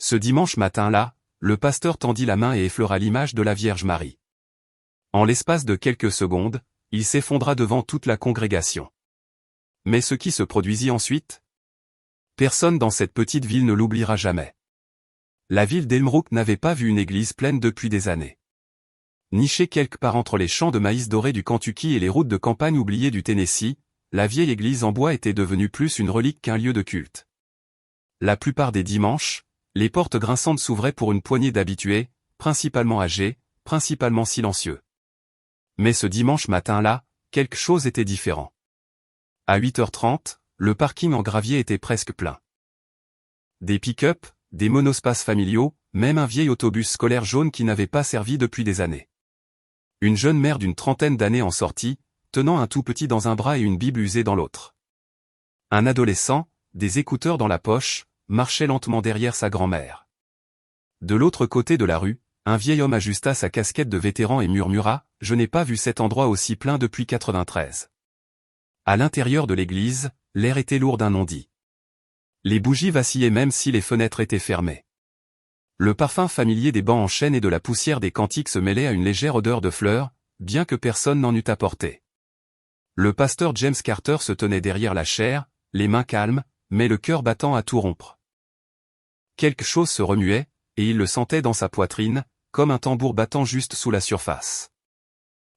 Ce dimanche matin-là, le pasteur tendit la main et effleura l'image de la Vierge Marie. En l'espace de quelques secondes, il s'effondra devant toute la congrégation. Mais ce qui se produisit ensuite? Personne dans cette petite ville ne l'oubliera jamais. La ville d'Elmrook n'avait pas vu une église pleine depuis des années. Nichée quelque part entre les champs de maïs doré du Kentucky et les routes de campagne oubliées du Tennessee, la vieille église en bois était devenue plus une relique qu'un lieu de culte. La plupart des dimanches, les portes grinçantes s'ouvraient pour une poignée d'habitués, principalement âgés, principalement silencieux. Mais ce dimanche matin-là, quelque chose était différent. À 8h30, le parking en gravier était presque plein. Des pick-up, des monospaces familiaux, même un vieil autobus scolaire jaune qui n'avait pas servi depuis des années. Une jeune mère d'une trentaine d'années en sortit, tenant un tout petit dans un bras et une Bible usée dans l'autre. Un adolescent, des écouteurs dans la poche, marchait lentement derrière sa grand-mère. De l'autre côté de la rue, un vieil homme ajusta sa casquette de vétéran et murmura « Je n'ai pas vu cet endroit aussi plein depuis 93. » À l'intérieur de l'église, l'air était lourd d'un non-dit. Les bougies vacillaient même si les fenêtres étaient fermées. Le parfum familier des bancs en chêne et de la poussière des cantiques se mêlait à une légère odeur de fleurs, bien que personne n'en eût apporté. Le pasteur James Carter se tenait derrière la chaire, les mains calmes, mais le cœur battant à tout rompre. Quelque chose se remuait, et il le sentait dans sa poitrine, comme un tambour battant juste sous la surface.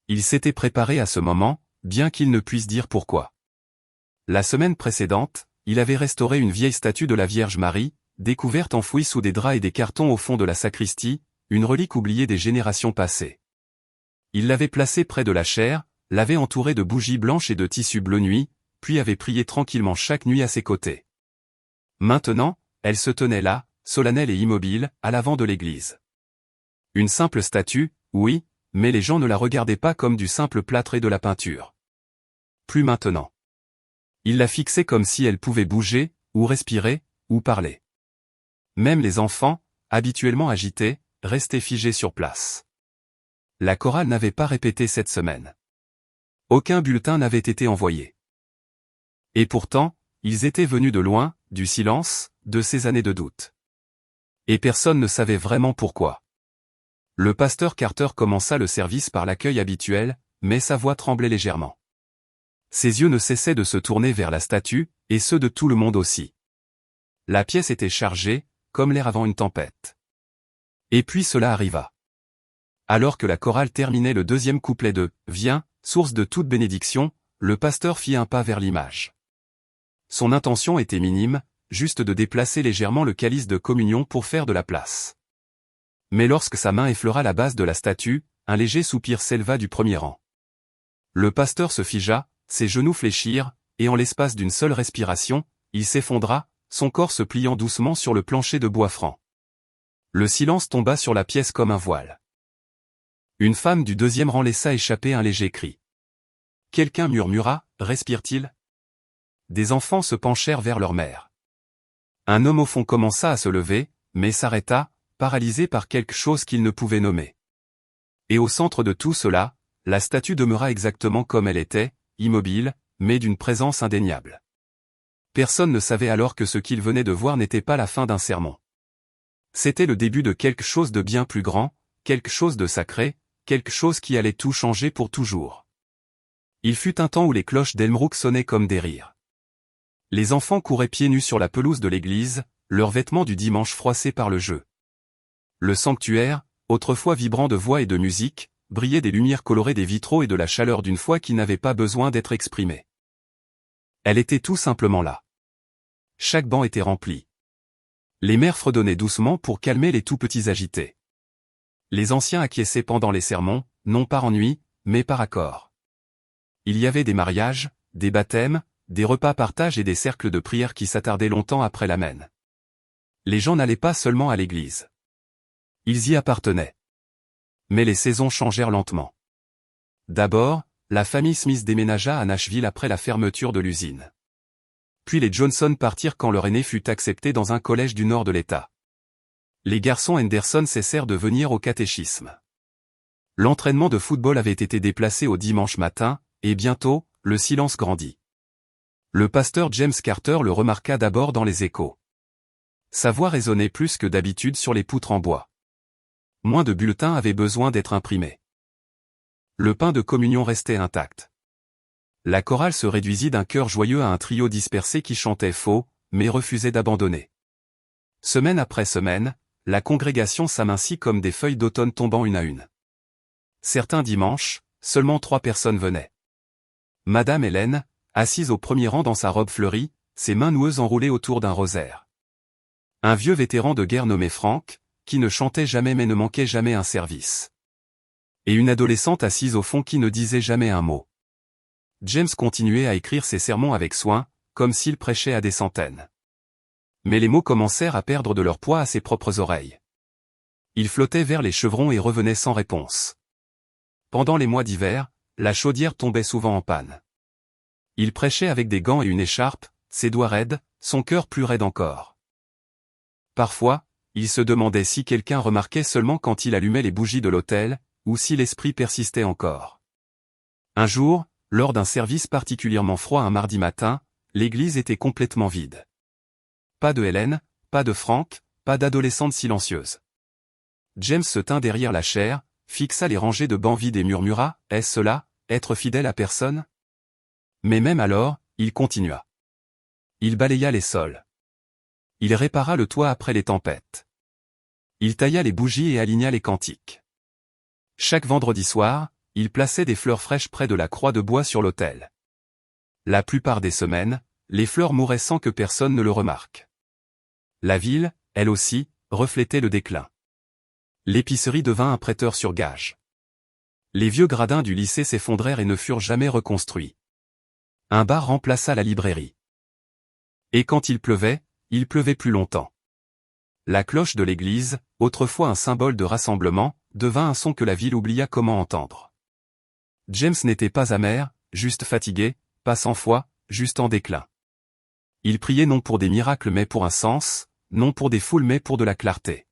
Il s'était préparé à ce moment, bien qu'il ne puisse dire pourquoi. La semaine précédente, il avait restauré une vieille statue de la Vierge Marie, découverte enfouie sous des draps et des cartons au fond de la sacristie, une relique oubliée des générations passées. Il l'avait placée près de la chaire, l'avait entourée de bougies blanches et de tissu bleu nuit, puis avait prié tranquillement chaque nuit à ses côtés. Maintenant, elle se tenait là, solennelle et immobile, à l'avant de l'église. Une simple statue, oui, mais les gens ne la regardaient pas comme du simple plâtre et de la peinture. Plus maintenant. Ils la fixaient comme si elle pouvait bouger, ou respirer, ou parler. Même les enfants, habituellement agités, restaient figés sur place. La chorale n'avait pas répété cette semaine. Aucun bulletin n'avait été envoyé. Et pourtant, ils étaient venus de loin, du silence, de ces années de doute. Et personne ne savait vraiment pourquoi. Le pasteur Carter commença le service par l'accueil habituel, mais sa voix tremblait légèrement. Ses yeux ne cessaient de se tourner vers la statue, et ceux de tout le monde aussi. La pièce était chargée, comme l'air avant une tempête. Et puis cela arriva. Alors que la chorale terminait le deuxième couplet de « Viens, source de toute bénédiction », le pasteur fit un pas vers l'image. Son intention était minime, juste de déplacer légèrement le calice de communion pour faire de la place. Mais lorsque sa main effleura la base de la statue, un léger soupir s'éleva du premier rang. Le pasteur se figea, ses genoux fléchirent, et en l'espace d'une seule respiration, il s'effondra, son corps se pliant doucement sur le plancher de bois franc. Le silence tomba sur la pièce comme un voile. Une femme du deuxième rang laissa échapper un léger cri. Quelqu'un murmura, respire-t-il? Des enfants se penchèrent vers leur mère. Un homme au fond commença à se lever, mais s'arrêta, paralysé par quelque chose qu'il ne pouvait nommer. Et au centre de tout cela, la statue demeura exactement comme elle était, immobile, mais d'une présence indéniable. Personne ne savait alors que ce qu'il venait de voir n'était pas la fin d'un sermon. C'était le début de quelque chose de bien plus grand, quelque chose de sacré, quelque chose qui allait tout changer pour toujours. Il fut un temps où les cloches d'Elmrook sonnaient comme des rires. Les enfants couraient pieds nus sur la pelouse de l'église, leurs vêtements du dimanche froissés par le jeu. Le sanctuaire, autrefois vibrant de voix et de musique, brillait des lumières colorées des vitraux et de la chaleur d'une foi qui n'avait pas besoin d'être exprimée. Elle était tout simplement là. Chaque banc était rempli. Les mères fredonnaient doucement pour calmer les tout petits agités. Les anciens acquiesçaient pendant les sermons, non par ennui, mais par accord. Il y avait des mariages, des baptêmes, des repas partage et des cercles de prière qui s'attardaient longtemps après l'amen. Les gens n'allaient pas seulement à l'église. Ils y appartenaient. Mais les saisons changèrent lentement. D'abord, la famille Smith déménagea à Nashville après la fermeture de l'usine. Puis les Johnson partirent quand leur aîné fut accepté dans un collège du nord de l'État. Les garçons Henderson cessèrent de venir au catéchisme. L'entraînement de football avait été déplacé au dimanche matin, et bientôt, le silence grandit. Le pasteur James Carter le remarqua d'abord dans les échos. Sa voix résonnait plus que d'habitude sur les poutres en bois. Moins de bulletins avaient besoin d'être imprimés. Le pain de communion restait intact. La chorale se réduisit d'un chœur joyeux à un trio dispersé qui chantait faux, mais refusait d'abandonner. Semaine après semaine, la congrégation s'amincit comme des feuilles d'automne tombant une à une. Certains dimanches, seulement 3 personnes venaient. Madame Hélène, assise au premier rang dans sa robe fleurie, ses mains noueuses enroulées autour d'un rosaire. Un vieux vétéran de guerre nommé Franck, qui ne chantait jamais mais ne manquait jamais un service. Et une adolescente assise au fond qui ne disait jamais un mot. James continuait à écrire ses sermons avec soin, comme s'il prêchait à des centaines. Mais les mots commencèrent à perdre de leur poids à ses propres oreilles. Il flottait vers les chevrons et revenait sans réponse. Pendant les mois d'hiver, la chaudière tombait souvent en panne. Il prêchait avec des gants et une écharpe, ses doigts raides, son cœur plus raide encore. Parfois, il se demandait si quelqu'un remarquait seulement quand il allumait les bougies de l'autel, ou si l'esprit persistait encore. Un jour, lors d'un service particulièrement froid un mardi matin, l'église était complètement vide. Pas de Hélène, pas de Franck, pas d'adolescente silencieuse. James se tint derrière la chaire, fixa les rangées de bancs vides et murmura, « Est-ce cela, être fidèle à personne ?» Mais même alors, il continua. Il balaya les sols. Il répara le toit après les tempêtes. Il tailla les bougies et aligna les cantiques. Chaque vendredi soir, il plaçait des fleurs fraîches près de la croix de bois sur l'autel. La plupart des semaines, les fleurs mouraient sans que personne ne le remarque. La ville, elle aussi, reflétait le déclin. L'épicerie devint un prêteur sur gage. Les vieux gradins du lycée s'effondrèrent et ne furent jamais reconstruits. Un bar remplaça la librairie. Et quand il pleuvait plus longtemps. La cloche de l'église, autrefois un symbole de rassemblement, devint un son que la ville oublia comment entendre. James n'était pas amer, juste fatigué, pas sans foi, juste en déclin. Il priait non pour des miracles mais pour un sens, non pour des foules mais pour de la clarté.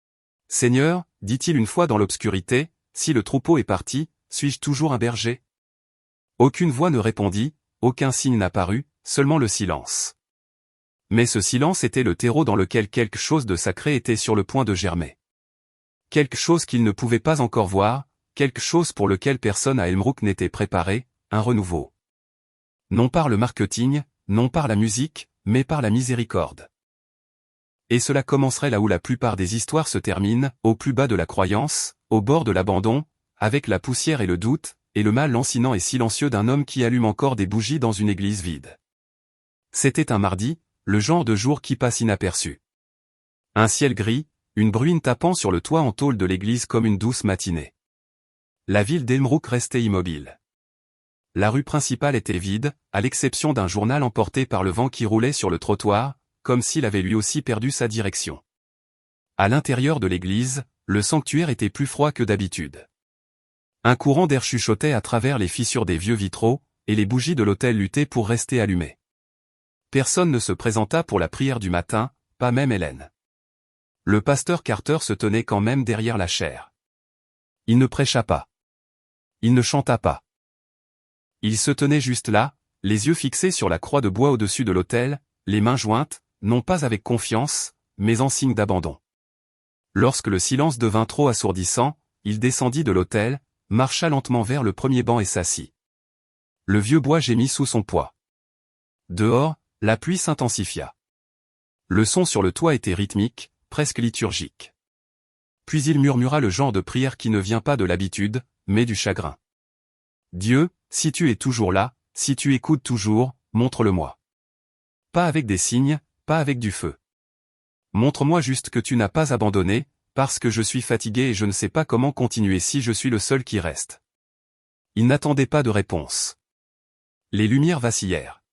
« Seigneur, dit-il une fois dans l'obscurité, si le troupeau est parti, suis-je toujours un berger ?» Aucune voix ne répondit, aucun signe n'apparut, seulement le silence. Mais ce silence était le terreau dans lequel quelque chose de sacré était sur le point de germer. Quelque chose qu'il ne pouvait pas encore voir, quelque chose pour lequel personne à Elmbrook n'était préparé, un renouveau. Non par le marketing, non par la musique, mais par la miséricorde. Et cela commencerait là où la plupart des histoires se terminent, au plus bas de la croyance, au bord de l'abandon, avec la poussière et le doute, et le mal lancinant et silencieux d'un homme qui allume encore des bougies dans une église vide. C'était un mardi, le genre de jour qui passe inaperçu. Un ciel gris, une bruine tapant sur le toit en tôle de l'église comme une douce matinée. La ville d'Elmbrook restait immobile. La rue principale était vide, à l'exception d'un journal emporté par le vent qui roulait sur le trottoir, comme s'il avait lui aussi perdu sa direction. À l'intérieur de l'église, le sanctuaire était plus froid que d'habitude. Un courant d'air chuchotait à travers les fissures des vieux vitraux, et les bougies de l'autel luttaient pour rester allumées. Personne ne se présenta pour la prière du matin, pas même Hélène. Le pasteur Carter se tenait quand même derrière la chaire. Il ne prêcha pas. Il ne chanta pas. Il se tenait juste là, les yeux fixés sur la croix de bois au-dessus de l'autel, les mains jointes, non pas avec confiance, mais en signe d'abandon. Lorsque le silence devint trop assourdissant, il descendit de l'autel, marcha lentement vers le premier banc et s'assit. Le vieux bois gémit sous son poids. Dehors, la pluie s'intensifia. Le son sur le toit était rythmique, presque liturgique. Puis il murmura le genre de prière qui ne vient pas de l'habitude, mais du chagrin. « Dieu, si tu es toujours là, si tu écoutes toujours, montre-le-moi. Pas avec des signes, pas avec du feu. Montre-moi juste que tu n'as pas abandonné, parce que je suis fatigué et je ne sais pas comment continuer si je suis le seul qui reste. » Il n'attendait pas de réponse. Les lumières vacillèrent.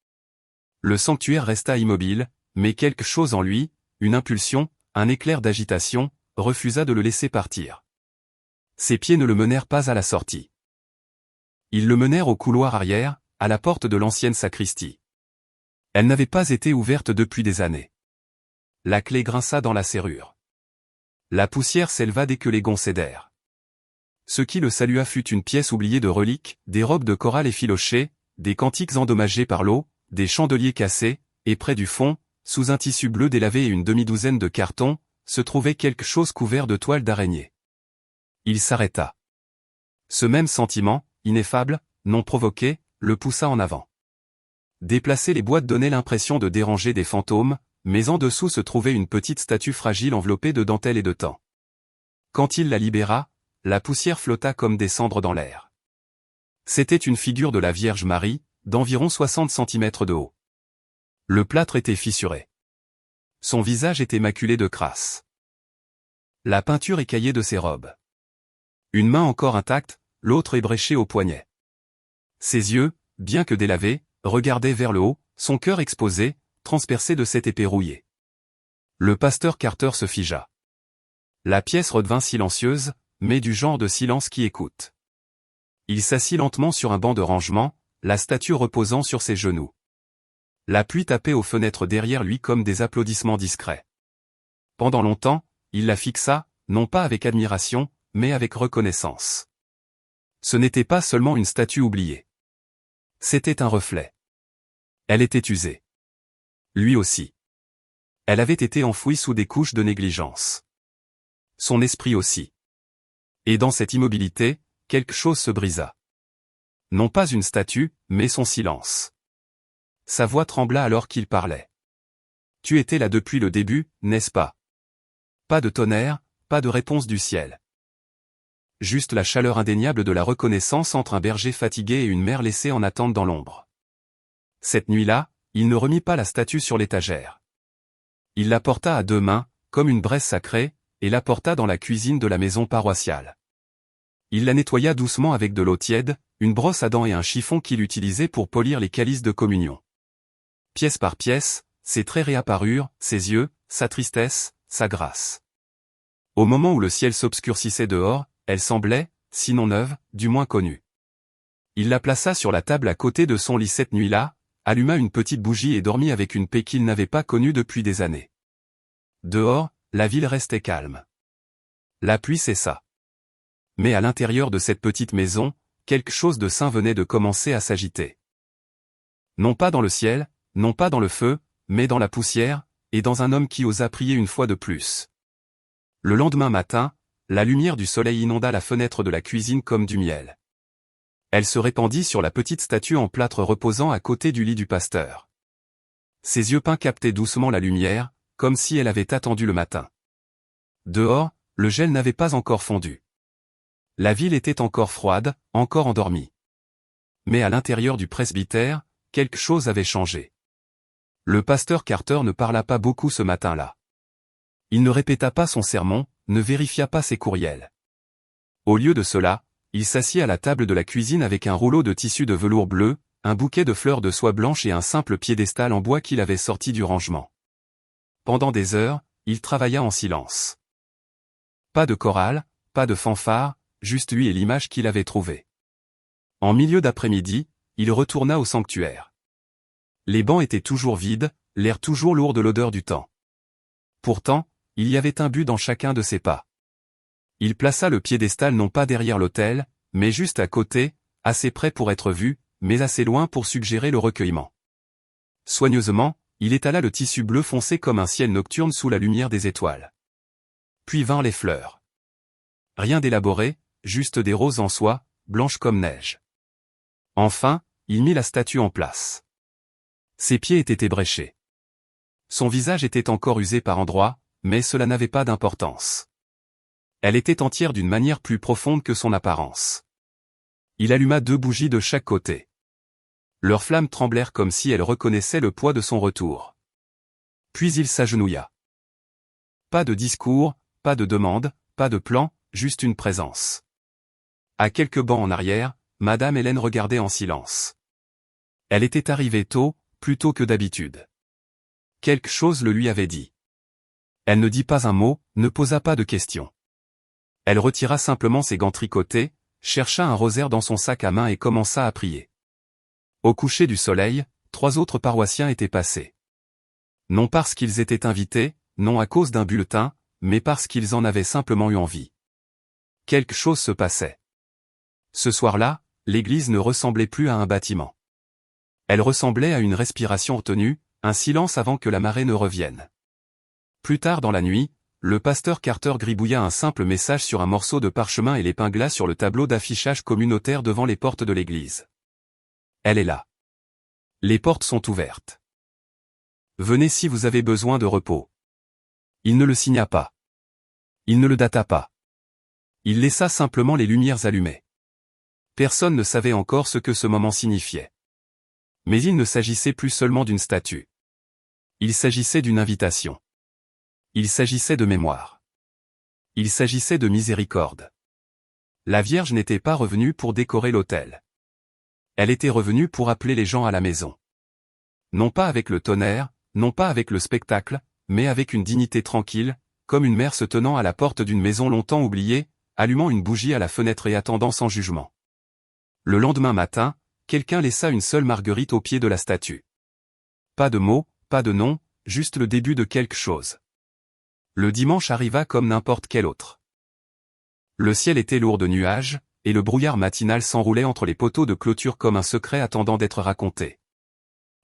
Le sanctuaire resta immobile, mais quelque chose en lui, une impulsion, un éclair d'agitation, refusa de le laisser partir. Ses pieds ne le menèrent pas à la sortie. Ils le menèrent au couloir arrière, à la porte de l'ancienne sacristie. Elle n'avait pas été ouverte depuis des années. La clé grinça dans la serrure. La poussière s'éleva dès que les gonds cédèrent. Ce qui le salua fut une pièce oubliée de reliques, des robes de chorale effilochées, des cantiques endommagés par l'eau, des chandeliers cassés, et près du fond, sous un tissu bleu délavé et une demi-douzaine de cartons, se trouvait quelque chose couvert de toiles d'araignée. Il s'arrêta. Ce même sentiment, ineffable, non provoqué, le poussa en avant. Déplacer les boîtes donnait l'impression de déranger des fantômes, mais en dessous se trouvait une petite statue fragile enveloppée de dentelle et de tan. Quand il la libéra, la poussière flotta comme des cendres dans l'air. C'était une figure de la Vierge Marie, d'environ 60 cm de haut. Le plâtre était fissuré. Son visage était maculé de crasse. La peinture écaillait de ses robes. Une main encore intacte, l'autre ébréchée au poignet. Ses yeux, bien que délavés, regardaient vers le haut, son cœur exposé, transpercé de cette épée rouillée. Le pasteur Carter se figea. La pièce redevint silencieuse, mais du genre de silence qui écoute. Il s'assit lentement sur un banc de rangement, la statue reposant sur ses genoux. La pluie tapait aux fenêtres derrière lui comme des applaudissements discrets. Pendant longtemps, il la fixa, non pas avec admiration, mais avec reconnaissance. Ce n'était pas seulement une statue oubliée. C'était un reflet. Elle était usée. Lui aussi. Elle avait été enfouie sous des couches de négligence. Son esprit aussi. Et dans cette immobilité, quelque chose se brisa. Non pas une statue, mais son silence. Sa voix trembla alors qu'il parlait. Tu étais là depuis le début, n'est-ce pas? Pas de tonnerre, pas de réponse du ciel. Juste la chaleur indéniable de la reconnaissance entre un berger fatigué et une mère laissée en attente dans l'ombre. Cette nuit-là, il ne remit pas la statue sur l'étagère. Il la porta à deux mains, comme une braise sacrée, et la porta dans la cuisine de la maison paroissiale. Il la nettoya doucement avec de l'eau tiède, une brosse à dents et un chiffon qu'il utilisait pour polir les calices de communion. Pièce par pièce, ses traits réapparurent, ses yeux, sa tristesse, sa grâce. Au moment où le ciel s'obscurcissait dehors, elle semblait, sinon neuve, du moins connue. Il la plaça sur la table à côté de son lit cette nuit-là, alluma une petite bougie et dormit avec une paix qu'il n'avait pas connue depuis des années. Dehors, la ville restait calme. La pluie cessa. Mais à l'intérieur de cette petite maison, quelque chose de sain venait de commencer à s'agiter. Non pas dans le ciel, non pas dans le feu, mais dans la poussière, et dans un homme qui osa prier une fois de plus. Le lendemain matin, la lumière du soleil inonda la fenêtre de la cuisine comme du miel. Elle se répandit sur la petite statue en plâtre reposant à côté du lit du pasteur. Ses yeux peints captaient doucement la lumière, comme si elle avait attendu le matin. Dehors, le gel n'avait pas encore fondu. La ville était encore froide, encore endormie. Mais à l'intérieur du presbytère, quelque chose avait changé. Le pasteur Carter ne parla pas beaucoup ce matin-là. Il ne répéta pas son sermon, ne vérifia pas ses courriels. Au lieu de cela, il s'assit à la table de la cuisine avec un rouleau de tissu de velours bleu, un bouquet de fleurs de soie blanche et un simple piédestal en bois qu'il avait sorti du rangement. Pendant des heures, il travailla en silence. Pas de chorale, pas de fanfare, juste lui et l'image qu'il avait trouvée. En milieu d'après-midi, il retourna au sanctuaire. Les bancs étaient toujours vides, l'air toujours lourd de l'odeur du temps. Pourtant, il y avait un but dans chacun de ses pas. Il plaça le piédestal non pas derrière l'autel, mais juste à côté, assez près pour être vu, mais assez loin pour suggérer le recueillement. Soigneusement, il étala le tissu bleu foncé comme un ciel nocturne sous la lumière des étoiles. Puis vinrent les fleurs. Rien d'élaboré, juste des roses en soie, blanches comme neige. Enfin, il mit la statue en place. Ses pieds étaient ébréchés. Son visage était encore usé par endroits, mais cela n'avait pas d'importance. Elle était entière d'une manière plus profonde que son apparence. Il alluma 2 bougies de chaque côté. Leurs flammes tremblèrent comme si elles reconnaissaient le poids de son retour. Puis il s'agenouilla. Pas de discours, pas de demande, pas de plan, juste une présence. À quelques bancs en arrière, Madame Hélène regardait en silence. Elle était arrivée tôt, plus tôt que d'habitude. Quelque chose le lui avait dit. Elle ne dit pas un mot, ne posa pas de questions. Elle retira simplement ses gants tricotés, chercha un rosaire dans son sac à main et commença à prier. Au coucher du soleil, 3 autres paroissiens étaient passés. Non parce qu'ils étaient invités, non à cause d'un bulletin, mais parce qu'ils en avaient simplement eu envie. Quelque chose se passait. Ce soir-là, l'église ne ressemblait plus à un bâtiment. Elle ressemblait à une respiration retenue, un silence avant que la marée ne revienne. Plus tard dans la nuit, le pasteur Carter gribouilla un simple message sur un morceau de parchemin et l'épingla sur le tableau d'affichage communautaire devant les portes de l'église. Elle est là. Les portes sont ouvertes. Venez si vous avez besoin de repos. Il ne le signa pas. Il ne le data pas. Il laissa simplement les lumières allumées. Personne ne savait encore ce que ce moment signifiait. Mais il ne s'agissait plus seulement d'une statue. Il s'agissait d'une invitation. Il s'agissait de mémoire. Il s'agissait de miséricorde. La Vierge n'était pas revenue pour décorer l'autel. Elle était revenue pour appeler les gens à la maison. Non pas avec le tonnerre, non pas avec le spectacle, mais avec une dignité tranquille, comme une mère se tenant à la porte d'une maison longtemps oubliée, allumant une bougie à la fenêtre et attendant sans jugement. Le lendemain matin, quelqu'un laissa une seule marguerite au pied de la statue. Pas de mots, pas de nom, juste le début de quelque chose. Le dimanche arriva comme n'importe quel autre. Le ciel était lourd de nuages, et le brouillard matinal s'enroulait entre les poteaux de clôture comme un secret attendant d'être raconté.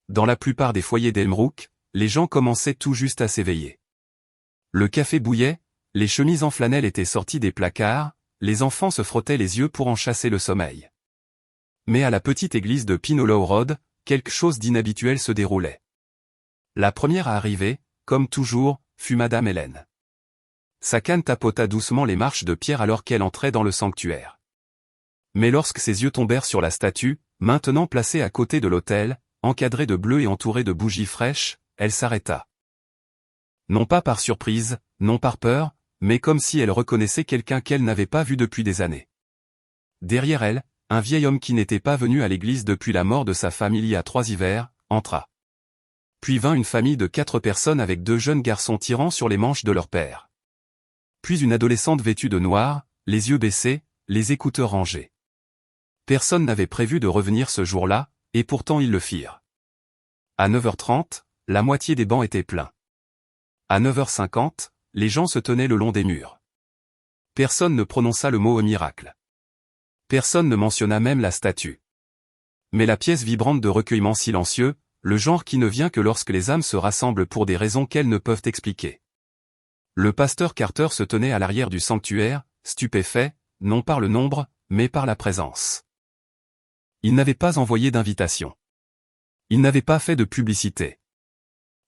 Dans la plupart des foyers d'Elmrook, les gens commençaient tout juste à s'éveiller. Le café bouillait, les chemises en flanelle étaient sorties des placards, les enfants se frottaient les yeux pour en chasser le sommeil. Mais à la petite église de Pinolow Road, quelque chose d'inhabituel se déroulait. La première à arriver, comme toujours, fut Madame Hélène. Sa canne tapota doucement les marches de pierre alors qu'elle entrait dans le sanctuaire. Mais lorsque ses yeux tombèrent sur la statue, maintenant placée à côté de l'autel, encadrée de bleu et entourée de bougies fraîches, elle s'arrêta. Non pas par surprise, non par peur, mais comme si elle reconnaissait quelqu'un qu'elle n'avait pas vu depuis des années. Derrière elle, un vieil homme qui n'était pas venu à l'église depuis la mort de sa femme il y a 3 hivers, entra. Puis vint une famille de 4 personnes avec 2 jeunes garçons tirant sur les manches de leur père. Puis une adolescente vêtue de noir, les yeux baissés, les écouteurs rangés. Personne n'avait prévu de revenir ce jour-là, et pourtant ils le firent. À 9h30, la moitié des bancs étaient pleins. À 9h50, les gens se tenaient le long des murs. Personne ne prononça le mot au miracle. Personne ne mentionna même la statue. Mais la pièce vibrante de recueillement silencieux, le genre qui ne vient que lorsque les âmes se rassemblent pour des raisons qu'elles ne peuvent expliquer. Le pasteur Carter se tenait à l'arrière du sanctuaire, stupéfait, non par le nombre, mais par la présence. Il n'avait pas envoyé d'invitation. Il n'avait pas fait de publicité.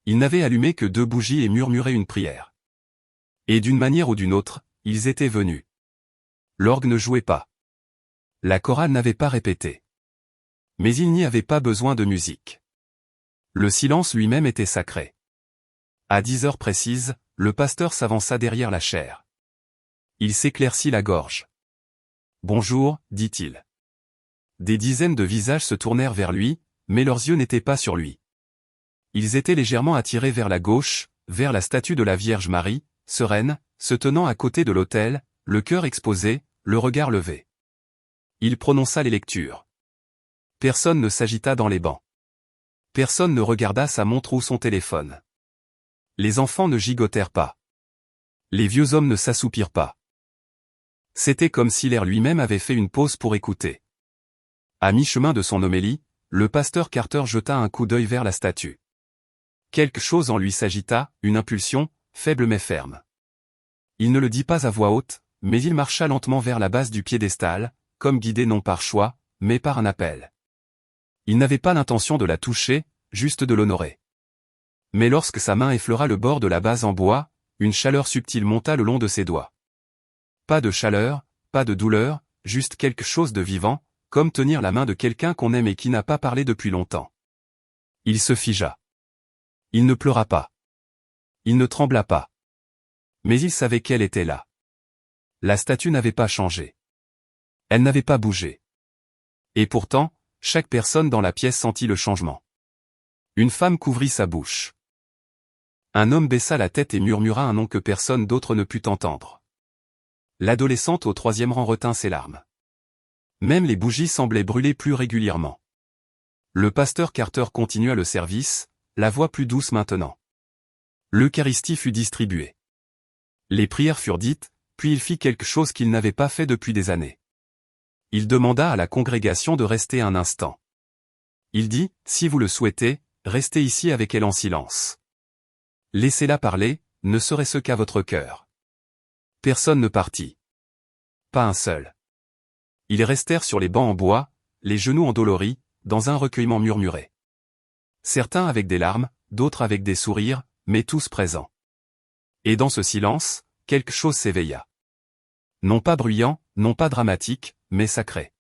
Il n'avait allumé que 2 bougies et murmuré une prière. Et d'une manière ou d'une autre, ils étaient venus. L'orgue ne jouait pas. La chorale n'avait pas répété. Mais il n'y avait pas besoin de musique. Le silence lui-même était sacré. À 10 heures précises, le pasteur s'avança derrière la chaire. Il s'éclaircit la gorge. « Bonjour », dit-il. Des dizaines de visages se tournèrent vers lui, mais leurs yeux n'étaient pas sur lui. Ils étaient légèrement attirés vers la gauche, vers la statue de la Vierge Marie, sereine, se tenant à côté de l'autel, le cœur exposé, le regard levé. Il prononça les lectures. Personne ne s'agita dans les bancs. Personne ne regarda sa montre ou son téléphone. Les enfants ne gigotèrent pas. Les vieux hommes ne s'assoupirent pas. C'était comme si l'air lui-même avait fait une pause pour écouter. À mi-chemin de son homélie, le pasteur Carter jeta un coup d'œil vers la statue. Quelque chose en lui s'agita, une impulsion, faible mais ferme. Il ne le dit pas à voix haute, mais il marcha lentement vers la base du piédestal, comme guidé non par choix, mais par un appel. Il n'avait pas l'intention de la toucher, juste de l'honorer. Mais lorsque sa main effleura le bord de la base en bois, une chaleur subtile monta le long de ses doigts. Pas de chaleur, pas de douleur, juste quelque chose de vivant, comme tenir la main de quelqu'un qu'on aime et qui n'a pas parlé depuis longtemps. Il se figea. Il ne pleura pas. Il ne trembla pas. Mais il savait qu'elle était là. La statue n'avait pas changé. Elle n'avait pas bougé. Et pourtant, chaque personne dans la pièce sentit le changement. Une femme couvrit sa bouche. Un homme baissa la tête et murmura un nom que personne d'autre ne put entendre. L'adolescente au 3e rang retint ses larmes. Même les bougies semblaient brûler plus régulièrement. Le pasteur Carter continua le service, la voix plus douce maintenant. L'Eucharistie fut distribuée. Les prières furent dites, puis il fit quelque chose qu'il n'avait pas fait depuis des années. Il demanda à la congrégation de rester un instant. Il dit, si vous le souhaitez, restez ici avec elle en silence. Laissez-la parler, ne serait-ce qu'à votre cœur. Personne ne partit. Pas un seul. Ils restèrent sur les bancs en bois, les genoux endoloris, dans un recueillement murmuré. Certains avec des larmes, d'autres avec des sourires, mais tous présents. Et dans ce silence, quelque chose s'éveilla. Non pas bruyant, non pas dramatique, mais sacré.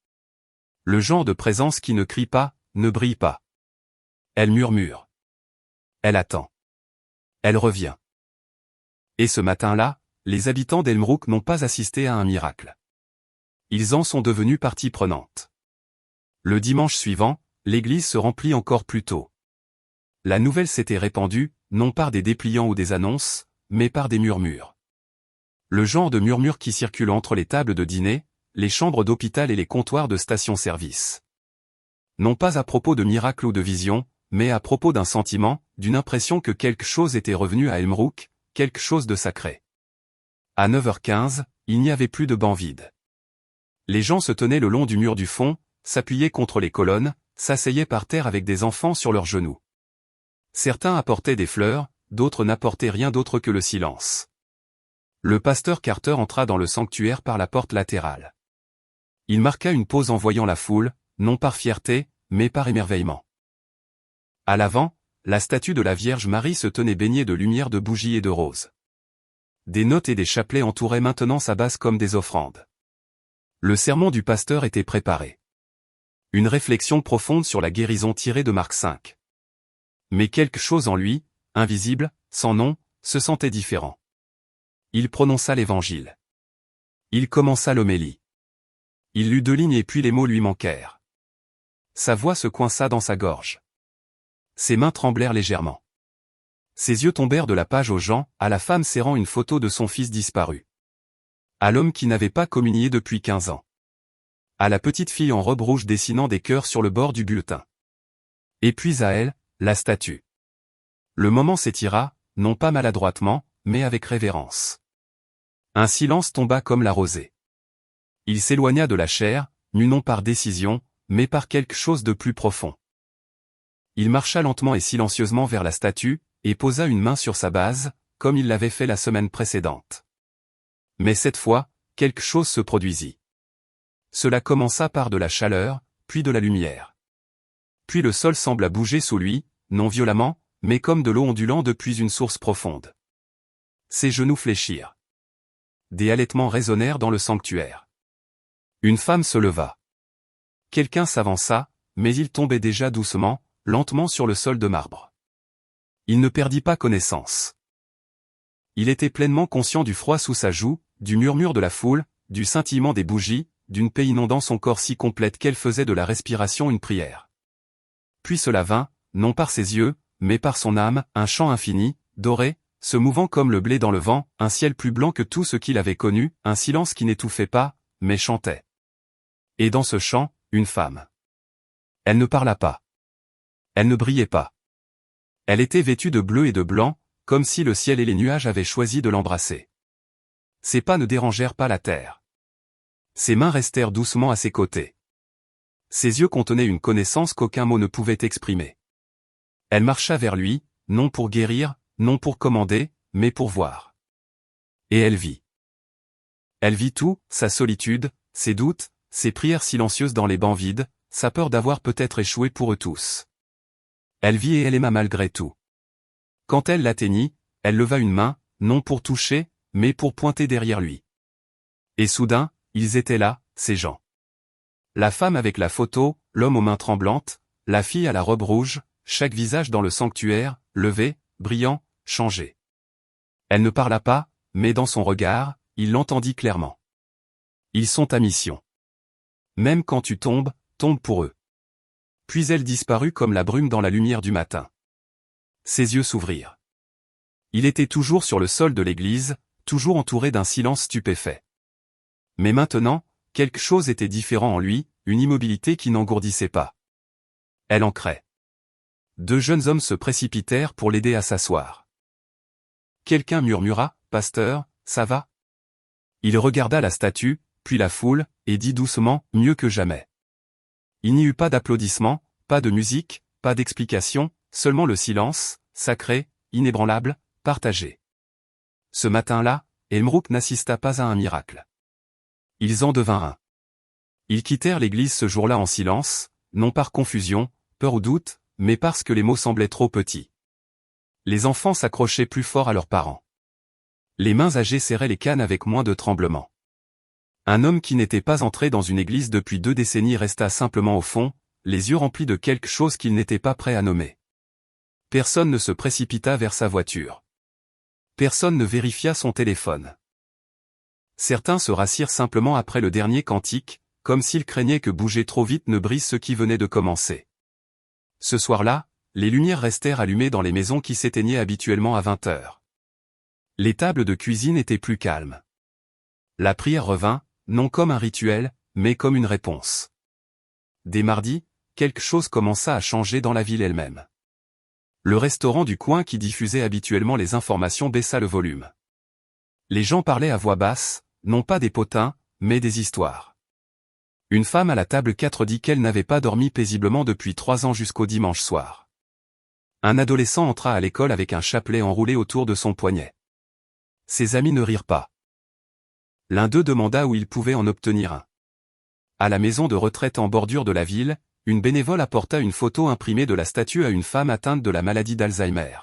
Le genre de présence qui ne crie pas, ne brille pas. Elle murmure. Elle attend. Elle revient. Et ce matin-là, les habitants d'Elmrook n'ont pas assisté à un miracle. Ils en sont devenus partie prenante. Le dimanche suivant, l'église se remplit encore plus tôt. La nouvelle s'était répandue, non par des dépliants ou des annonces, mais par des murmures. Le genre de murmures qui circulent entre les tables de dîner, les chambres d'hôpital et les comptoirs de station-service. Non pas à propos de miracles ou de visions, mais à propos d'un sentiment, d'une impression que quelque chose était revenu à Elmrook, quelque chose de sacré. À 9h15, il n'y avait plus de bancs vides. Les gens se tenaient le long du mur du fond, s'appuyaient contre les colonnes, s'asseyaient par terre avec des enfants sur leurs genoux. Certains apportaient des fleurs, d'autres n'apportaient rien d'autre que le silence. Le pasteur Carter entra dans le sanctuaire par la porte latérale. Il marqua une pause en voyant la foule, non par fierté, mais par émerveillement. À l'avant, la statue de la Vierge Marie se tenait baignée de lumière de bougies et de roses. Des notes et des chapelets entouraient maintenant sa base comme des offrandes. Le sermon du pasteur était préparé. Une réflexion profonde sur la guérison tirée de Marc 5. Mais quelque chose en lui, invisible, sans nom, se sentait différent. Il prononça l'évangile. Il commença l'homélie. Il lut 2 lignes et puis les mots lui manquèrent. Sa voix se coinça dans sa gorge. Ses mains tremblèrent légèrement. Ses yeux tombèrent de la page aux gens, à la femme serrant une photo de son fils disparu. À l'homme qui n'avait pas communié depuis 15 ans. À la petite fille en robe rouge dessinant des cœurs sur le bord du bulletin. Et puis à elle, la statue. Le moment s'étira, non pas maladroitement, mais avec révérence. Un silence tomba comme la rosée. Il s'éloigna de la chair, nu non par décision, mais par quelque chose de plus profond. Il marcha lentement et silencieusement vers la statue, et posa une main sur sa base, comme il l'avait fait la semaine précédente. Mais cette fois, quelque chose se produisit. Cela commença par de la chaleur, puis de la lumière. Puis le sol sembla bouger sous lui, non violemment, mais comme de l'eau ondulant depuis une source profonde. Ses genoux fléchirent. Des halètements résonnèrent dans le sanctuaire. Une femme se leva. Quelqu'un s'avança, mais il tombait déjà doucement, lentement sur le sol de marbre. Il ne perdit pas connaissance. Il était pleinement conscient du froid sous sa joue, du murmure de la foule, du scintillement des bougies, d'une paix inondant son corps si complète qu'elle faisait de la respiration une prière. Puis cela vint, non par ses yeux, mais par son âme, un chant infini, doré, se mouvant comme le blé dans le vent, un ciel plus blanc que tout ce qu'il avait connu, un silence qui n'étouffait pas, mais chantait. Et dans ce chant, une femme. Elle ne parla pas. Elle ne brillait pas. Elle était vêtue de bleu et de blanc, comme si le ciel et les nuages avaient choisi de l'embrasser. Ses pas ne dérangèrent pas la terre. Ses mains restèrent doucement à ses côtés. Ses yeux contenaient une connaissance qu'aucun mot ne pouvait exprimer. Elle marcha vers lui, non pour guérir, non pour commander, mais pour voir. Et elle vit. Elle vit tout, sa solitude, ses doutes, ses prières silencieuses dans les bancs vides, sa peur d'avoir peut-être échoué pour eux tous. Elle vit et elle aima malgré tout. Quand elle l'atteignit, elle leva une main, non pour toucher, mais pour pointer derrière lui. Et soudain, ils étaient là, ces gens. La femme avec la photo, l'homme aux mains tremblantes, la fille à la robe rouge, chaque visage dans le sanctuaire, levé, brillant, changé. Elle ne parla pas, mais dans son regard, il l'entendit clairement. Ils sont à mission. Même quand tu tombes, tombe pour eux. Puis elle disparut comme la brume dans la lumière du matin. Ses yeux s'ouvrirent. Il était toujours sur le sol de l'église, toujours entouré d'un silence stupéfait. Mais maintenant, quelque chose était différent en lui, une immobilité qui n'engourdissait pas. Elle ancrait. 2 jeunes hommes se précipitèrent pour l'aider à s'asseoir. Quelqu'un murmura, « Pasteur, ça va ?» Il regarda la statue, puis la foule, et dit doucement, « Mieux que jamais. » Il n'y eut pas d'applaudissements, pas de musique, pas d'explication, seulement le silence, sacré, inébranlable, partagé. Ce matin-là, Elmrook n'assista pas à un miracle. Ils en devinrent un. Ils quittèrent l'église ce jour-là en silence, non par confusion, peur ou doute, mais parce que les mots semblaient trop petits. Les enfants s'accrochaient plus fort à leurs parents. Les mains âgées serraient les cannes avec moins de tremblement. Un homme qui n'était pas entré dans une église depuis 2 décennies resta simplement au fond, les yeux remplis de quelque chose qu'il n'était pas prêt à nommer. Personne ne se précipita vers sa voiture. Personne ne vérifia son téléphone. Certains se rassirent simplement après le dernier cantique, comme s'ils craignaient que bouger trop vite ne brise ce qui venait de commencer. Ce soir-là, les lumières restèrent allumées dans les maisons qui s'éteignaient habituellement à 20 heures. Les tables de cuisine étaient plus calmes. La prière revint, non comme un rituel, mais comme une réponse. Dès mardi, quelque chose commença à changer dans la ville elle-même. Le restaurant du coin qui diffusait habituellement les informations baissa le volume. Les gens parlaient à voix basse, non pas des potins, mais des histoires. Une femme à la table 4 dit qu'elle n'avait pas dormi paisiblement depuis 3 ans jusqu'au dimanche soir. Un adolescent entra à l'école avec un chapelet enroulé autour de son poignet. Ses amis ne rirent pas. L'un d'eux demanda où il pouvait en obtenir un. À la maison de retraite en bordure de la ville, une bénévole apporta une photo imprimée de la statue à une femme atteinte de la maladie d'Alzheimer.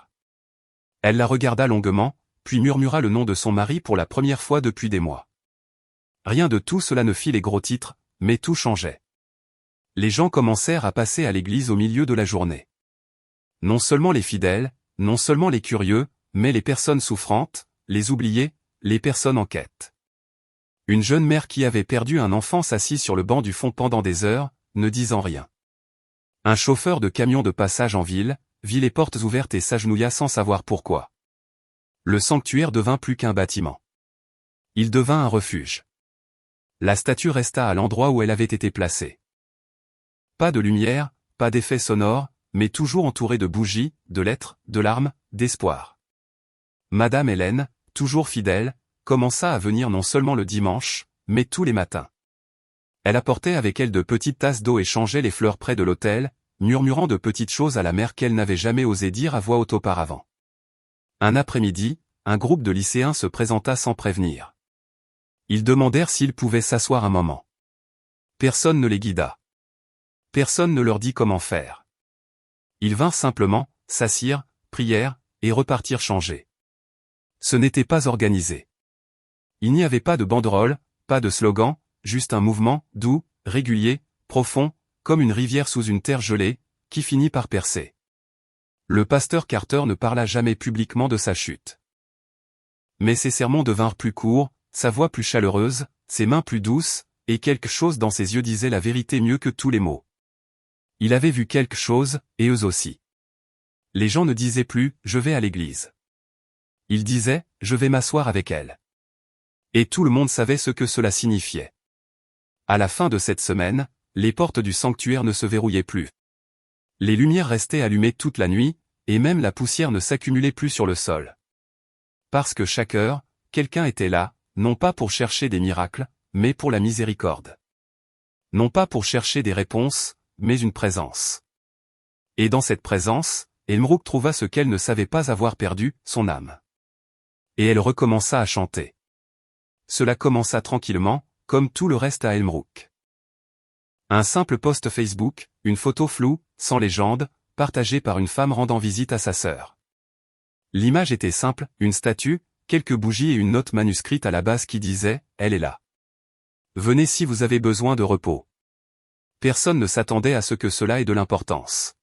Elle la regarda longuement, puis murmura le nom de son mari pour la première fois depuis des mois. Rien de tout cela ne fit les gros titres, mais tout changeait. Les gens commencèrent à passer à l'église au milieu de la journée. Non seulement les fidèles, non seulement les curieux, mais les personnes souffrantes, les oubliés, les personnes en quête. Une jeune mère qui avait perdu un enfant s'assit sur le banc du fond pendant des heures, ne disant rien. Un chauffeur de camion de passage en ville, vit les portes ouvertes et s'agenouilla sans savoir pourquoi. Le sanctuaire devint plus qu'un bâtiment. Il devint un refuge. La statue resta à l'endroit où elle avait été placée. Pas de lumière, pas d'effet sonore, mais toujours entourée de bougies, de lettres, de larmes, d'espoir. Madame Hélène, toujours fidèle, commença à venir non seulement le dimanche, mais tous les matins. Elle apportait avec elle de petites tasses d'eau et changeait les fleurs près de l'autel, murmurant de petites choses à la mère qu'elle n'avait jamais osé dire à voix haute auparavant. Un après-midi, un groupe de lycéens se présenta sans prévenir. Ils demandèrent s'ils pouvaient s'asseoir un moment. Personne ne les guida. Personne ne leur dit comment faire. Ils vinrent simplement, s'assirent, prièrent, et repartirent changés. Ce n'était pas organisé. Il n'y avait pas de banderole, pas de slogan, juste un mouvement, doux, régulier, profond, comme une rivière sous une terre gelée, qui finit par percer. Le pasteur Carter ne parla jamais publiquement de sa chute. Mais ses sermons devinrent plus courts, sa voix plus chaleureuse, ses mains plus douces, et quelque chose dans ses yeux disait la vérité mieux que tous les mots. Il avait vu quelque chose, et eux aussi. Les gens ne disaient plus « je vais à l'église ». Ils disaient « je vais m'asseoir avec elle ». Et tout le monde savait ce que cela signifiait. À la fin de cette semaine, les portes du sanctuaire ne se verrouillaient plus. Les lumières restaient allumées toute la nuit, et même la poussière ne s'accumulait plus sur le sol. Parce que chaque heure, quelqu'un était là, non pas pour chercher des miracles, mais pour la miséricorde. Non pas pour chercher des réponses, mais une présence. Et dans cette présence, Elmrook trouva ce qu'elle ne savait pas avoir perdu, son âme. Et elle recommença à chanter. Cela commença tranquillement, comme tout le reste à Elmrook. Un simple post Facebook, une photo floue, sans légende, partagée par une femme rendant visite à sa sœur. L'image était simple, une statue, quelques bougies et une note manuscrite à la base qui disait « Elle est là. Venez si vous avez besoin de repos ». Personne ne s'attendait à ce que cela ait de l'importance.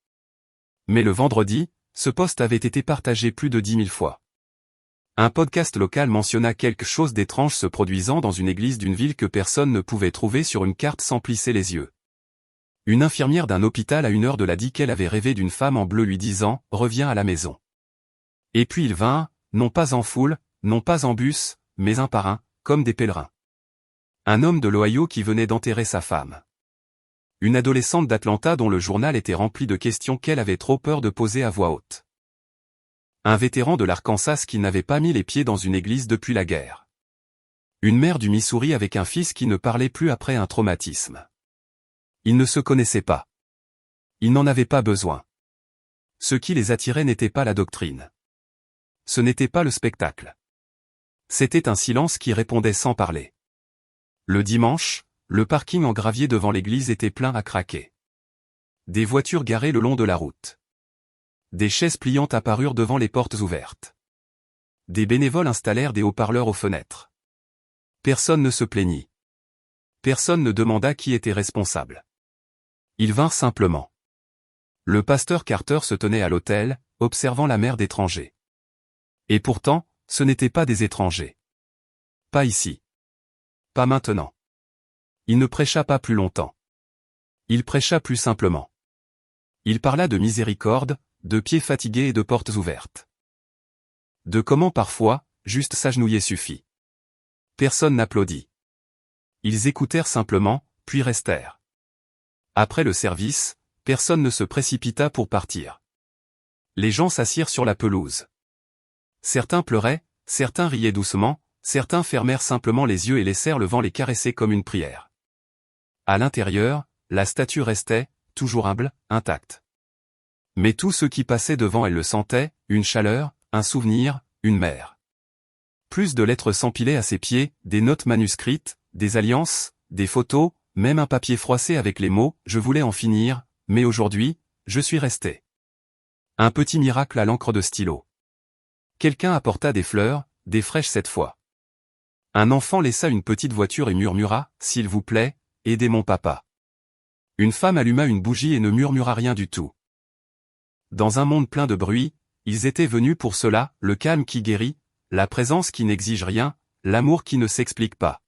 Mais le vendredi, ce post avait été partagé plus de 10 000 fois. Un podcast local mentionna quelque chose d'étrange se produisant dans une église d'une ville que personne ne pouvait trouver sur une carte sans plisser les yeux. Une infirmière d'un hôpital à 1 heure de là dit qu'elle avait rêvé d'une femme en bleu lui disant « Reviens à la maison ». Et puis ils vinrent, non pas en foule, non pas en bus, mais un par un, comme des pèlerins. Un homme de l'Ohio qui venait d'enterrer sa femme. Une adolescente d'Atlanta dont le journal était rempli de questions qu'elle avait trop peur de poser à voix haute. Un vétéran de l'Arkansas qui n'avait pas mis les pieds dans une église depuis la guerre. Une mère du Missouri avec un fils qui ne parlait plus après un traumatisme. Ils ne se connaissaient pas. Ils n'en avaient pas besoin. Ce qui les attirait n'était pas la doctrine. Ce n'était pas le spectacle. C'était un silence qui répondait sans parler. Le dimanche, le parking en gravier devant l'église était plein à craquer. Des voitures garées le long de la route. Des chaises pliantes apparurent devant les portes ouvertes. Des bénévoles installèrent des haut-parleurs aux fenêtres. Personne ne se plaignit. Personne ne demanda qui était responsable. Ils vinrent simplement. Le pasteur Carter se tenait à l'autel, observant la mer d'étrangers. Et pourtant, ce n'étaient pas des étrangers. Pas ici. Pas maintenant. Il ne prêcha pas plus longtemps. Il prêcha plus simplement. Il parla de miséricorde, de pieds fatigués et de portes ouvertes. De comment parfois, juste s'agenouiller suffit. Personne n'applaudit. Ils écoutèrent simplement, puis restèrent. Après le service, personne ne se précipita pour partir. Les gens s'assirent sur la pelouse. Certains pleuraient, certains riaient doucement, certains fermèrent simplement les yeux et laissèrent le vent les caresser comme une prière. À l'intérieur, la statue restait, toujours humble, intacte. Mais tous ceux qui passaient devant elle le sentaient, une chaleur, un souvenir, une mer. Plus de lettres s'empilaient à ses pieds, des notes manuscrites, des alliances, des photos, même un papier froissé avec les mots « Je voulais en finir, mais aujourd'hui, je suis resté ». Un petit miracle à l'encre de stylo. Quelqu'un apporta des fleurs, des fraîches cette fois. Un enfant laissa une petite voiture et murmura « S'il vous plaît, aidez mon papa ». Une femme alluma une bougie et ne murmura rien du tout. Dans un monde plein de bruit, ils étaient venus pour cela, le calme qui guérit, la présence qui n'exige rien, l'amour qui ne s'explique pas.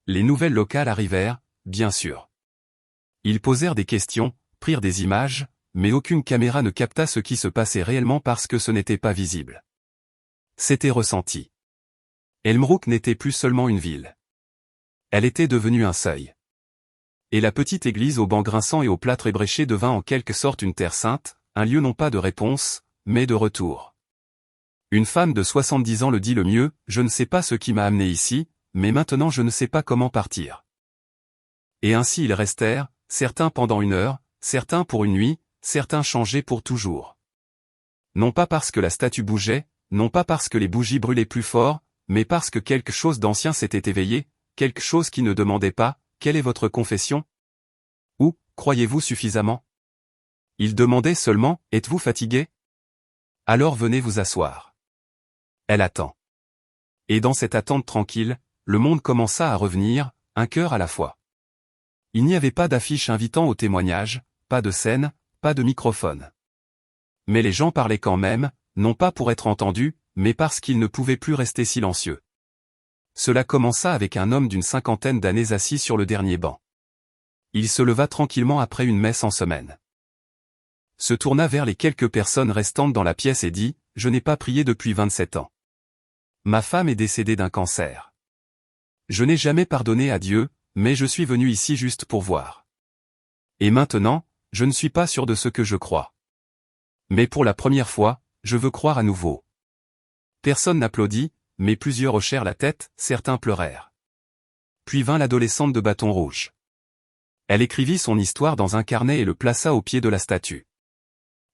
Les nouvelles locales arrivèrent, bien sûr. Ils posèrent des questions, prirent des images, mais aucune caméra ne capta ce qui se passait réellement parce que ce n'était pas visible. C'était ressenti. Elmrook n'était plus seulement une ville. Elle était devenue un seuil. Et la petite église aux bancs grinçants et aux plâtres ébréchés devint en quelque sorte une terre sainte, un lieu non pas de réponse, mais de retour. Une femme de 70 ans le dit le mieux, « Je ne sais pas ce qui m'a amené ici, mais maintenant je ne sais pas comment partir. » Et ainsi ils restèrent, certains pendant 1 heure, certains pour 1 nuit, certains changés pour toujours. Non pas parce que la statue bougeait, non pas parce que les bougies brûlaient plus fort, mais parce que quelque chose d'ancien s'était éveillé, quelque chose qui ne demandait pas, « Quelle est votre confession ? » Ou, « Croyez-vous suffisamment ?» Il demandait seulement, « Êtes-vous fatigué ? Alors venez vous asseoir. » Elle attend. Et dans cette attente tranquille, le monde commença à revenir, un cœur à la fois. Il n'y avait pas d'affiche invitant au témoignage, pas de scène, pas de microphone. Mais les gens parlaient quand même, non pas pour être entendus, mais parce qu'ils ne pouvaient plus rester silencieux. Cela commença avec un homme d'une 50aine d'années assis sur le dernier banc. Il se leva tranquillement après une messe en semaine. Se tourna vers les quelques personnes restantes dans la pièce et dit, « Je n'ai pas prié depuis 27 ans. Ma femme est décédée d'un cancer. Je n'ai jamais pardonné à Dieu, mais je suis venu ici juste pour voir. Et maintenant, je ne suis pas sûr de ce que je crois. Mais pour la première fois, je veux croire à nouveau. » Personne n'applaudit, mais plusieurs hochèrent la tête, certains pleurèrent. Puis vint l'adolescente de bâton rouge. Elle écrivit son histoire dans un carnet et le plaça au pied de la statue.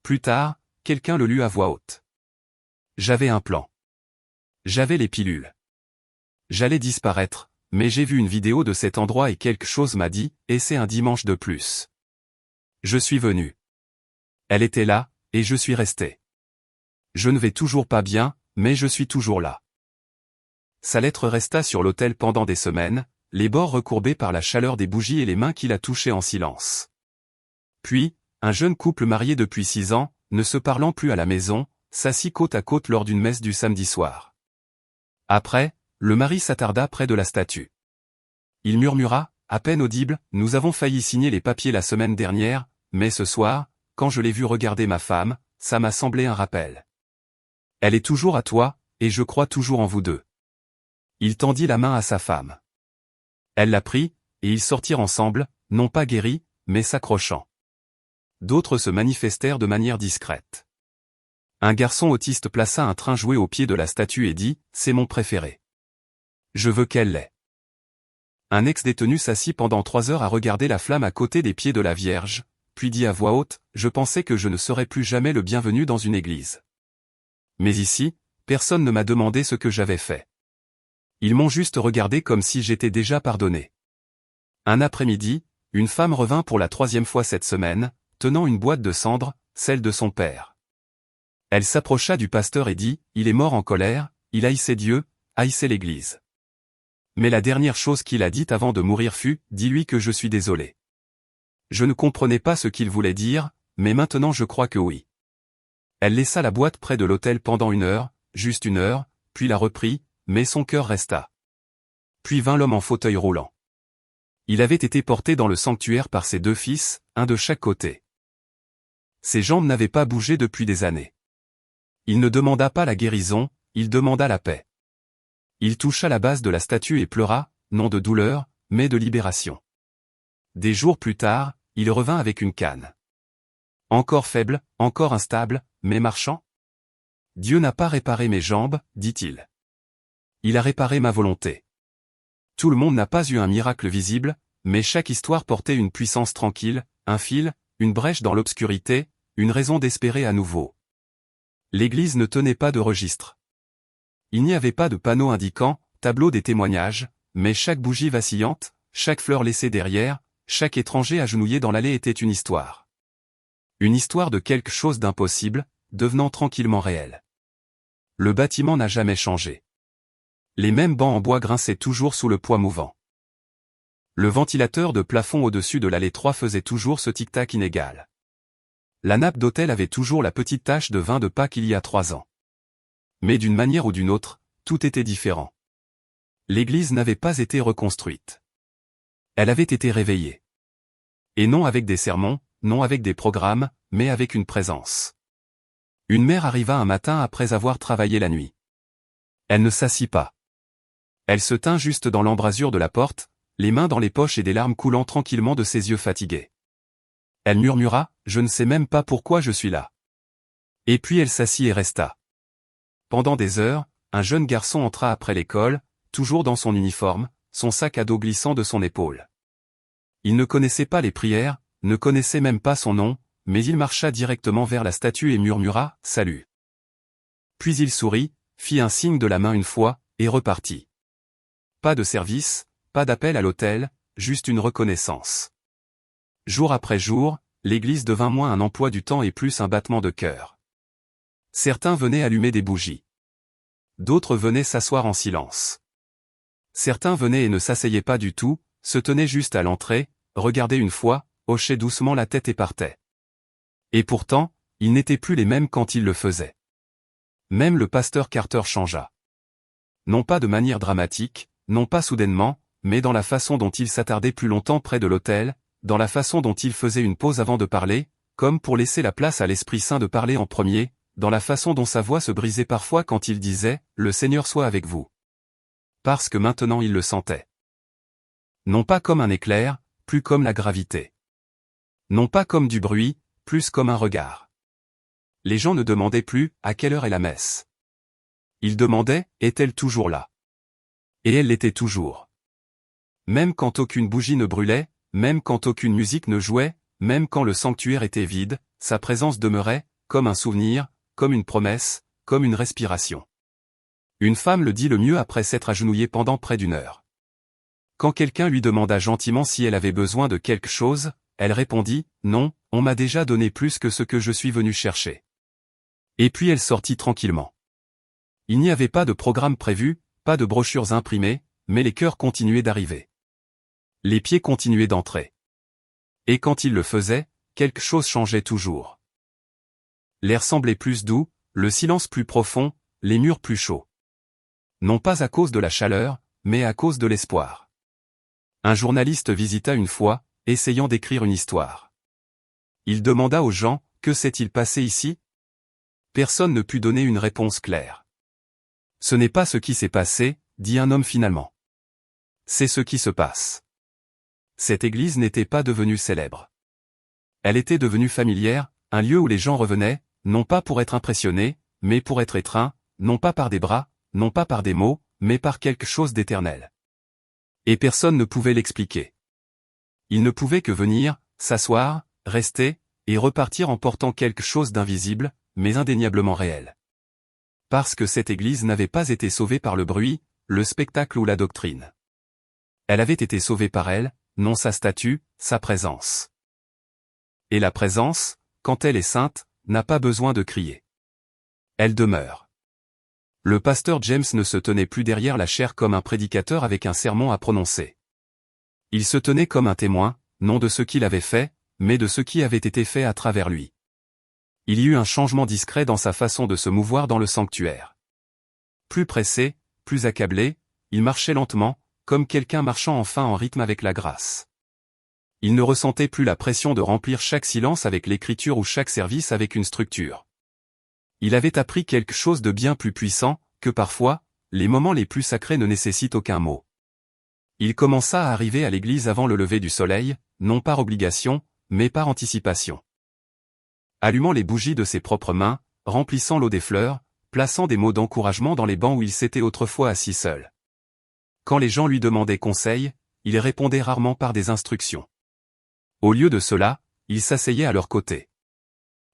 Plus tard, quelqu'un le lut à voix haute. J'avais un plan. J'avais les pilules. J'allais disparaître, mais j'ai vu une vidéo de cet endroit et quelque chose m'a dit, et c'est un dimanche de plus. Je suis venu. Elle était là, et je suis resté. Je ne vais toujours pas bien, mais je suis toujours là. Sa lettre resta sur l'autel pendant des semaines, les bords recourbés par la chaleur des bougies et les mains qui la touchaient en silence. Puis, un jeune couple marié depuis 6 ans, ne se parlant plus à la maison, s'assit côte à côte lors d'une messe du samedi soir. Après, le mari s'attarda près de la statue. Il murmura, à peine audible, « Nous avons failli signer les papiers la semaine dernière, mais ce soir, quand je l'ai vu regarder ma femme, ça m'a semblé un rappel. Elle est toujours à toi, et je crois toujours en vous deux. » Il tendit la main à sa femme. Elle la prit, et ils sortirent ensemble, non pas guéris, mais s'accrochant. D'autres se manifestèrent de manière discrète. Un garçon autiste plaça un train jouet au pied de la statue et dit, « C'est mon préféré. Je veux qu'elle l'ait. » Un ex-détenu s'assit pendant 3 heures à regarder la flamme à côté des pieds de la Vierge, puis dit à voix haute, « Je pensais que je ne serais plus jamais le bienvenu dans une église. Mais ici, personne ne m'a demandé ce que j'avais fait. Ils m'ont juste regardé comme si j'étais déjà pardonné. » Un après-midi, une femme revint pour la 3e fois cette semaine, tenant une boîte de cendres, celle de son père. Elle s'approcha du pasteur et dit, « Il est mort en colère, il haïssait Dieu, haïssait l'Église. Mais la dernière chose qu'il a dite avant de mourir fut, dis-lui que je suis désolé. » Je ne comprenais pas ce qu'il voulait dire, mais maintenant je crois que oui. Elle laissa la boîte près de l'autel pendant 1 heure, juste 1 heure, puis la reprit, mais son cœur resta. Puis vint l'homme en fauteuil roulant. Il avait été porté dans le sanctuaire par ses 2 fils, un de chaque côté. Ses jambes n'avaient pas bougé depuis des années. Il ne demanda pas la guérison, il demanda la paix. Il toucha la base de la statue et pleura, non de douleur, mais de libération. Des jours plus tard, il revint avec une canne. Encore faible, encore instable, mais marchant. Dieu n'a pas réparé mes jambes, dit-il. Il a réparé ma volonté. Tout le monde n'a pas eu un miracle visible, mais chaque histoire portait une puissance tranquille, un fil, une brèche dans l'obscurité, une raison d'espérer à nouveau. L'Église ne tenait pas de registre. Il n'y avait pas de panneau indiquant, tableau des témoignages, mais chaque bougie vacillante, chaque fleur laissée derrière, chaque étranger agenouillé dans l'allée était une histoire. Une histoire de quelque chose d'impossible, devenant tranquillement réel. Le bâtiment n'a jamais changé. Les mêmes bancs en bois grinçaient toujours sous le poids mouvant. Le ventilateur de plafond au-dessus de l'allée 3 faisait toujours ce tic-tac inégal. La nappe d'autel avait toujours la petite tache de vin de Pâques il y a 3 ans. Mais d'une manière ou d'une autre, tout était différent. L'église n'avait pas été reconstruite. Elle avait été réveillée. Et non avec des sermons, non avec des programmes, mais avec une présence. Une mère arriva un matin après avoir travaillé la nuit. Elle ne s'assit pas. Elle se tint juste dans l'embrasure de la porte, les mains dans les poches et des larmes coulant tranquillement de ses yeux fatigués. Elle murmura, « Je ne sais même pas pourquoi je suis là. » Et puis elle s'assit et resta. Pendant des heures, un jeune garçon entra après l'école, toujours dans son uniforme, son sac à dos glissant de son épaule. Il ne connaissait pas les prières, ne connaissait même pas son nom, mais il marcha directement vers la statue et murmura, « Salut !» Puis il sourit, fit un signe de la main une fois, et repartit. Pas de service, pas d'appel à l'autel, juste une reconnaissance. Jour après jour, l'église devint moins un emploi du temps et plus un battement de cœur. Certains venaient allumer des bougies. D'autres venaient s'asseoir en silence. Certains venaient et ne s'asseyaient pas du tout, se tenaient juste à l'entrée, regardaient une fois, hochaient doucement la tête et partaient. Et pourtant, ils n'étaient plus les mêmes quand ils le faisaient. Même le pasteur Carter changea. Non pas de manière dramatique, non pas soudainement, mais dans la façon dont il s'attardait plus longtemps près de l'autel, dans la façon dont il faisait une pause avant de parler, comme pour laisser la place à l'Esprit Saint de parler en premier, dans la façon dont sa voix se brisait parfois quand il disait « Le Seigneur soit avec vous ». Parce que maintenant il le sentait. Non pas comme un éclair, plus comme la gravité. Non pas comme du bruit, plus comme un regard. Les gens ne demandaient plus « À quelle heure est la messe ?» Ils demandaient « Est-elle toujours là ?» Et elle l'était toujours. Même quand aucune bougie ne brûlait, même quand aucune musique ne jouait, même quand le sanctuaire était vide, sa présence demeurait, comme un souvenir, comme une promesse, comme une respiration. Une femme le dit le mieux après s'être agenouillée pendant près d'1 heure. Quand quelqu'un lui demanda gentiment si elle avait besoin de quelque chose, elle répondit « Non, on m'a déjà donné plus que ce que je suis venu chercher. » Et puis elle sortit tranquillement. Il n'y avait pas de programme prévu, pas de brochures imprimées, mais les cœurs continuaient d'arriver. Les pieds continuaient d'entrer. Et quand ils le faisaient, quelque chose changeait toujours. L'air semblait plus doux, le silence plus profond, les murs plus chauds. Non pas à cause de la chaleur, mais à cause de l'espoir. Un journaliste visita une fois, essayant d'écrire une histoire. Il demanda aux gens, « Que s'est-il passé ici ?» Personne ne put donner une réponse claire. « Ce n'est pas ce qui s'est passé, » dit un homme finalement. « C'est ce qui se passe. » Cette église n'était pas devenue célèbre. Elle était devenue familière, un lieu où les gens revenaient, non pas pour être impressionnés, mais pour être étreints, non pas par des bras, non pas par des mots, mais par quelque chose d'éternel. Et personne ne pouvait l'expliquer. Ils ne pouvaient que venir, s'asseoir, rester, et repartir en portant quelque chose d'invisible, mais indéniablement réel. Parce que cette église n'avait pas été sauvée par le bruit, le spectacle ou la doctrine. Elle avait été sauvée par elle, non sa statue, sa présence. Et la présence, quand elle est sainte, n'a pas besoin de crier. Elle demeure. Le pasteur James ne se tenait plus derrière la chaire comme un prédicateur avec un sermon à prononcer. Il se tenait comme un témoin, non de ce qu'il avait fait, mais de ce qui avait été fait à travers lui. Il y eut un changement discret dans sa façon de se mouvoir dans le sanctuaire. Plus pressé, plus accablé, il marchait lentement, comme quelqu'un marchant enfin en rythme avec la grâce. Il ne ressentait plus la pression de remplir chaque silence avec l'écriture ou chaque service avec une structure. Il avait appris quelque chose de bien plus puissant, que parfois, les moments les plus sacrés ne nécessitent aucun mot. Il commença à arriver à l'église avant le lever du soleil, non par obligation, mais par anticipation. Allumant les bougies de ses propres mains, remplissant l'eau des fleurs, plaçant des mots d'encouragement dans les bancs où il s'était autrefois assis seul. Quand les gens lui demandaient conseil, il répondait rarement par des instructions. Au lieu de cela, il s'asseyait à leur côté.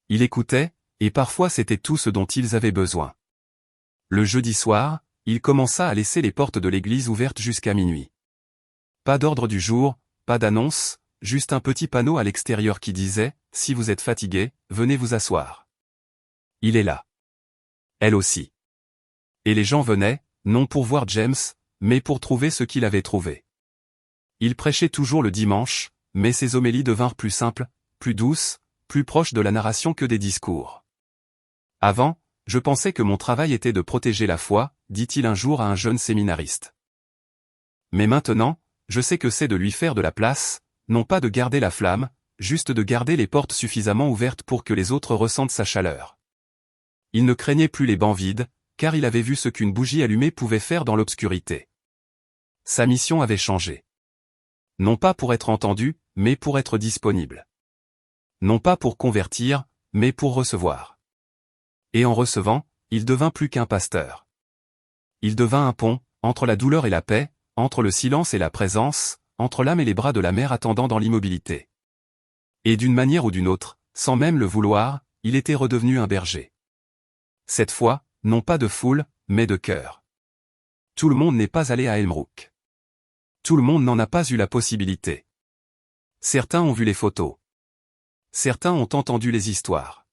Il écoutait, et parfois c'était tout ce dont ils avaient besoin. Le jeudi soir, il commença à laisser les portes de l'église ouvertes jusqu'à minuit. Pas d'ordre du jour, pas d'annonce, juste un petit panneau à l'extérieur qui disait « Si vous êtes fatigué, venez vous asseoir. » Il est là. Elle aussi. Et les gens venaient, non pour voir James, mais pour trouver ce qu'il avait trouvé. Il prêchait toujours le dimanche, mais ses homélies devinrent plus simples, plus douces, plus proches de la narration que des discours. Avant, je pensais que mon travail était de protéger la foi, dit-il un jour à un jeune séminariste. Mais maintenant, je sais que c'est de lui faire de la place, non pas de garder la flamme, juste de garder les portes suffisamment ouvertes pour que les autres ressentent sa chaleur. Il ne craignait plus les bancs vides, car il avait vu ce qu'une bougie allumée pouvait faire dans l'obscurité. Sa mission avait changé. Non pas pour être entendu, mais pour être disponible. Non pas pour convertir, mais pour recevoir. Et en recevant, il devint plus qu'un pasteur. Il devint un pont, entre la douleur et la paix, entre le silence et la présence, entre l'âme et les bras de la mère attendant dans l'immobilité. Et d'une manière ou d'une autre, sans même le vouloir, il était redevenu un berger. Cette fois, non pas de foule, mais de cœur. Tout le monde n'est pas allé à Elmbrook. Tout le monde n'en a pas eu la possibilité. Certains ont vu les photos. Certains ont entendu les histoires.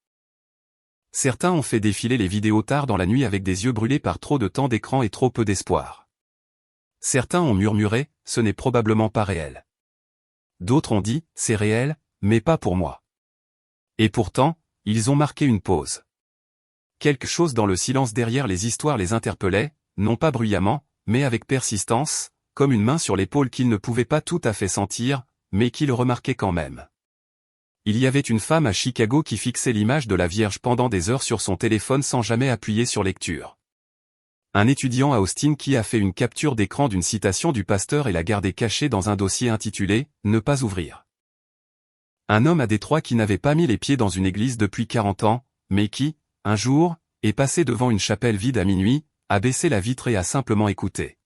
Certains ont fait défiler les vidéos tard dans la nuit avec des yeux brûlés par trop de temps d'écran et trop peu d'espoir. Certains ont murmuré, ce n'est probablement pas réel. D'autres ont dit, c'est réel, mais pas pour moi. Et pourtant, ils ont marqué une pause. Quelque chose dans le silence derrière les histoires les interpellait, non pas bruyamment, mais avec persistance, comme une main sur l'épaule qu'ils ne pouvaient pas tout à fait sentir, mais qui le remarquaient quand même. Il y avait une femme à Chicago qui fixait l'image de la Vierge pendant des heures sur son téléphone sans jamais appuyer sur lecture. Un étudiant à Austin qui a fait une capture d'écran d'une citation du pasteur et l'a gardée cachée dans un dossier intitulé « Ne pas ouvrir ». Un homme à Détroit qui n'avait pas mis les pieds dans une église depuis 40 ans, mais qui, un jour, est passé devant une chapelle vide à minuit, a baissé la vitre et a simplement écouté.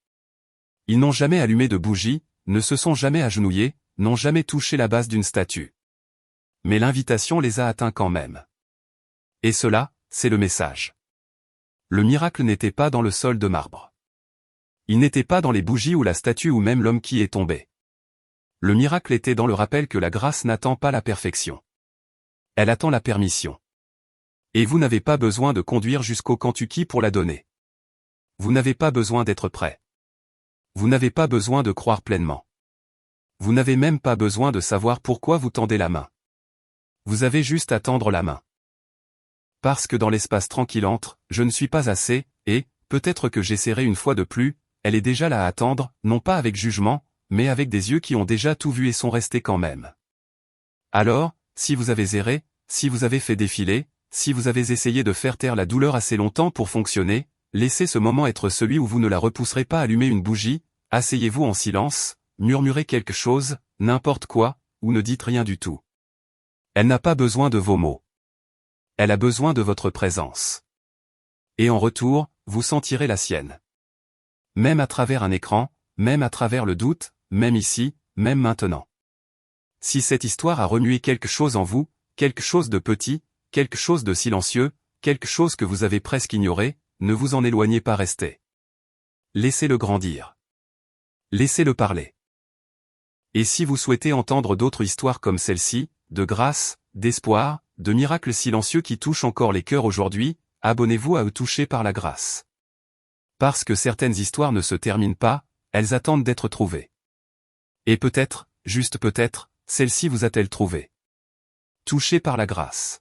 Ils n'ont jamais allumé de bougie, ne se sont jamais agenouillés, n'ont jamais touché la base d'une statue. Mais l'invitation les a atteints quand même. Et cela, c'est le message. Le miracle n'était pas dans le sol de marbre. Il n'était pas dans les bougies ou la statue ou même l'homme qui est tombé. Le miracle était dans le rappel que la grâce n'attend pas la perfection. Elle attend la permission. Et vous n'avez pas besoin de conduire jusqu'au Kentucky pour la donner. Vous n'avez pas besoin d'être prêt. Vous n'avez pas besoin de croire pleinement. Vous n'avez même pas besoin de savoir pourquoi vous tendez la main. Vous avez juste à tendre la main. Parce que dans l'espace tranquille entre, je ne suis pas assez, et, peut-être que j'essaierai une fois de plus, elle est déjà là à attendre, non pas avec jugement, mais avec des yeux qui ont déjà tout vu et sont restés quand même. Alors, si vous avez erré, si vous avez fait défiler, si vous avez essayé de faire taire la douleur assez longtemps pour fonctionner, laissez ce moment être celui où vous ne la repousserez pas allumer une bougie, asseyez-vous en silence, murmurez quelque chose, n'importe quoi, ou ne dites rien du tout. Elle n'a pas besoin de vos mots. Elle a besoin de votre présence. Et en retour, vous sentirez la sienne. Même à travers un écran, même à travers le doute, même ici, même maintenant. Si cette histoire a remué quelque chose en vous, quelque chose de petit, quelque chose de silencieux, quelque chose que vous avez presque ignoré, ne vous en éloignez pas, restez. Laissez-le grandir. Laissez-le parler. Et si vous souhaitez entendre d'autres histoires comme celle-ci, de grâce, d'espoir, de miracles silencieux qui touchent encore les cœurs aujourd'hui, abonnez-vous à eux touchés par la grâce. Parce que certaines histoires ne se terminent pas, elles attendent d'être trouvées. Et peut-être, juste peut-être, celle-ci vous a-t-elle trouvé. Touché par la grâce.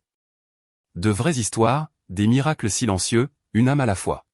De vraies histoires, des miracles silencieux, une âme à la fois.